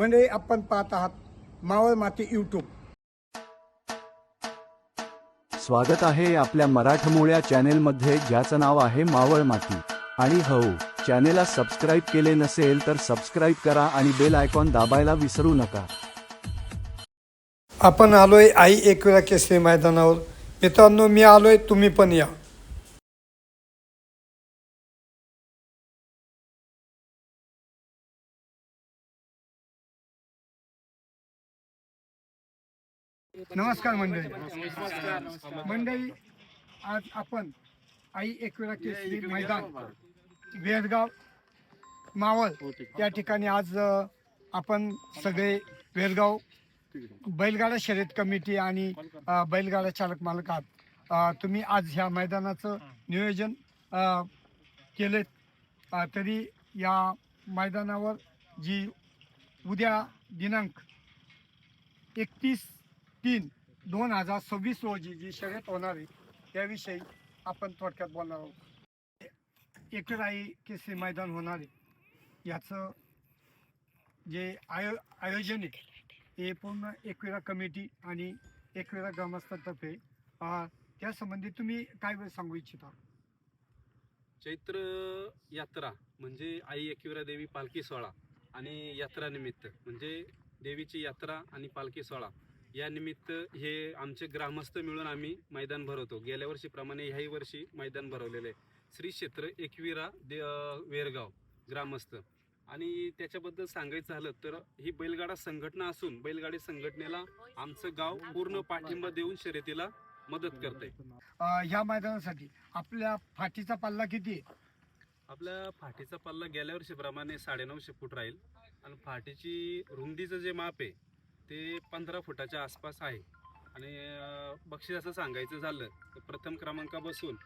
म्हणजे आपण पाहत आहात मावळ माती यूट्यूब. स्वागत आहे आपल्या मराठमोळ्या चॅनेलमध्ये, ज्याचं नाव आहे मावळ माती. आणि हो, चॅनेलला सबस्क्राईब केले नसेल तर सबस्क्राईब करा आणि बेल आयकॉन दाबायला विसरू नका. आपण आलोय आई एकविरा केसरी मैदानावर. मित्रांनो, मी आलोय, तुम्ही पण या. नमस्कार मंडळी, आज आपण आई एकविरा केसरी मैदान वेरगाव मावळ या ठिकाणी आज आपण सगळे वेरगाव बैलगाडा शर्यत कमिटी आणि बैलगाडा चालक मालक आहात. तुम्ही आज ह्या मैदानाचं नियोजन केले. तरी या मैदानावर जी उद्या दिनांक 31/3/2026 रोजी जी शर्यत होणार आहे त्याविषयी आपण थोडक्यात बोलणार आहोत. एकविरा केसरी मैदान होणार आहे याचं जे आयोजन आहे हे पूर्ण एकविरा कमिटी आणि एकविरा ग्रामस्थांतर्फे. त्यासंबंधी तुम्ही काय सांगू इच्छिता? चैत्र यात्रा म्हणजे आई एकविरा देवी पालखी सोहळा आणि यात्रा निमित्त म्हणजे देवीची यात्रा आणि पालखी सोहळा या निमित्त हे आमचे ग्रामस्थ मिळून आम्ही मैदान भरवतो. गेल्या वर्षीप्रमाणे ह्याही वर्षी मैदान भरवलेलं आहे. श्री क्षेत्र एकविरा वेरगाव ग्रामस्थ. आणि त्याच्याबद्दल सांगायचं झालं तर ही बैलगाडा संघटना असून बैलगाडी संघटनेला आमचं गाव पूर्ण पाठिंबा देऊन शर्यतीला मदत करते. ह्या मैदानासाठी आपल्या फाटीचा पल्ला किती आहे? आपल्या फाटीचा पल्ला गेल्या वर्षीप्रमाणे 950 फूट राहील आणि फाटीची रुंदीचं जे माप आहे ते 15 फुटाच्या आसपास आहे. आणि बक्षिसाचं सांगायचं झालं तर प्रथम क्रमांकापासून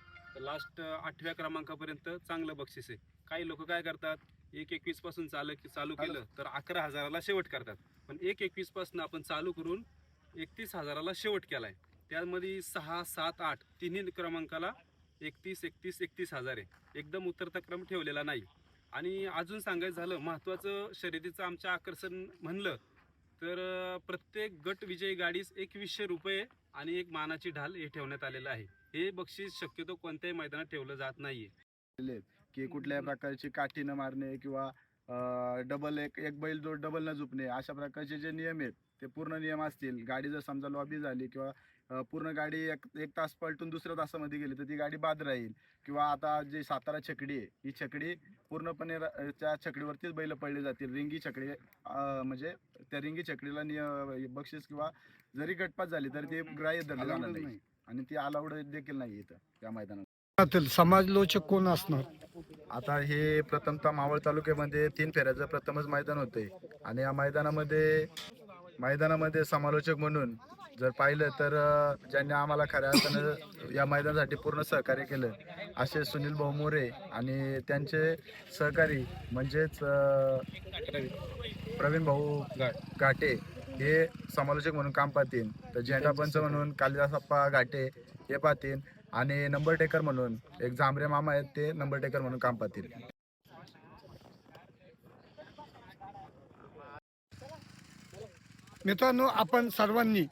लास्ट 8व्या क्रमांकापर्यंत चांगलं बक्षीस आहे. काही लोक काय करतात, 1-21 पासून चालू केलं तर 11,000ला शेवट करतात, पण 1-21 पासून आपण चालू करून 31,000ला शेवट केलाय. त्यामध्ये 6, 7, 8 तिन्ही क्रमांकाला 31,000 आहे. एकदम उतरता क्रम ठेवलेला नाही. आणि अजून सांगायचं झालं महत्त्वाचं शर्यतीचं आमचं आकर्षण म्हणलं तर प्रत्येक गट विजयी गाडीस 2100 रुपये आणि एक मानाची ढाल हे ठेवण्यात आलेलं आहे. हे बक्षीस शक्यतो कोणत्याही मैदानात ठेवलं जात नाहीये. की कुठल्या प्रकारची काठी न मारणे किंवा डबल एक बैल जोड डबल न झुपणे, अशा प्रकारचे जे नियम आहेत ते पूर्ण नियम असतील. गाडी जर समजा लॉबी झाली किंवा पूर्ण गाडी एक तास पलटून दुसऱ्या तासामध्ये गेली तर ती गाडी बाद राहील. किंवा आता जी सातारा छकडी आहे ही छकडी पूर्णपणे त्या छकडीवरतीच बैल पडले जातील. रिंगी छकडी म्हणजे त्या रिंगी छकडीला बक्षीस किंवा जरी गटपात झाली तर ते ग्राह्य धरले जाणार नाही आणि ती अलाउड देखील नाही इथं त्या मैदानात. समाजलोचक कोण असणार? आता हे प्रथमतः मावळ तालुक्यामध्ये 3 फेऱ्याचं प्रथमच मैदान होतंय आणि या मैदानामध्ये समालोचक म्हणून जर पाहिलं तर ज्यांनी आम्हाला खऱ्या अर्थानं या मैदानासाठी पूर्ण सहकार्य केलं असे सुनील भाऊ मोरे आणि त्यांचे सहकारी म्हणजेच प्रवीण भाऊ घाटे हे समालोचक म्हणून काम पाहतील. तर झेंडा पंच म्हणून कालिदासप्पा घाटे हे पाहतील आणि नंबर टेकर म्हणून एक जांभरे मामा आहेत ते नंबर टेकर म्हणून काम पाहतील. मित्रांनो, आपण सर्वांनी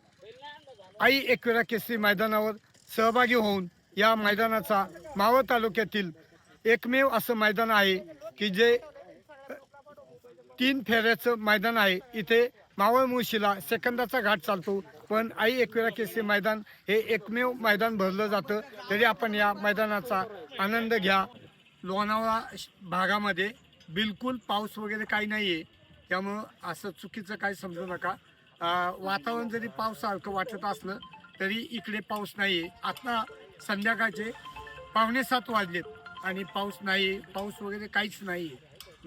आई एकविरा केसरी मैदानावर सहभागी होऊन या मैदानाचा मावळ तालुक्यातील एकमेव असं मैदान आहे की जे 3 फेऱ्याचं मैदान आहे. इथे मावळ मुळशीला सेकंदाचा घाट चालतो, पण आई एकविरा केसरी मैदान हे एकमेव मैदान भरलं जातं. तरी आपण या मैदानाचा आनंद घ्या. लोणावळा भागामध्ये बिलकुल पाऊस वगैरे काही नाही आहे, त्यामुळं असं चुकीचं काही समजू नका. वातावरण जरी पावसासारखं वाटत असलं तरी इकडे पाऊस नाही आहे. आता संध्याकाळचे 6:45 वाजलेत आणि पाऊस नाही, पाऊस वगैरे काहीच नाही आहे.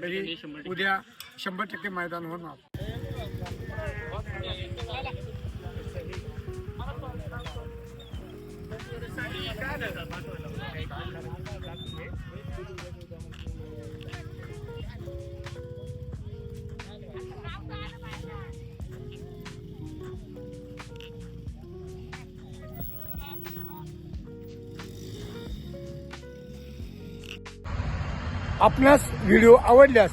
तरी उद्या 100% मैदान होणार. आपणास व्हिडिओ आवडल्यास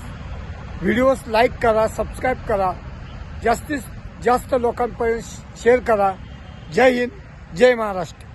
व्हिडिओस लाईक करा, सबस्क्राईब करा जास्तीत जास्त लोकांपर्यंत शेअर करा. जय हिंद, जय महाराष्ट्र.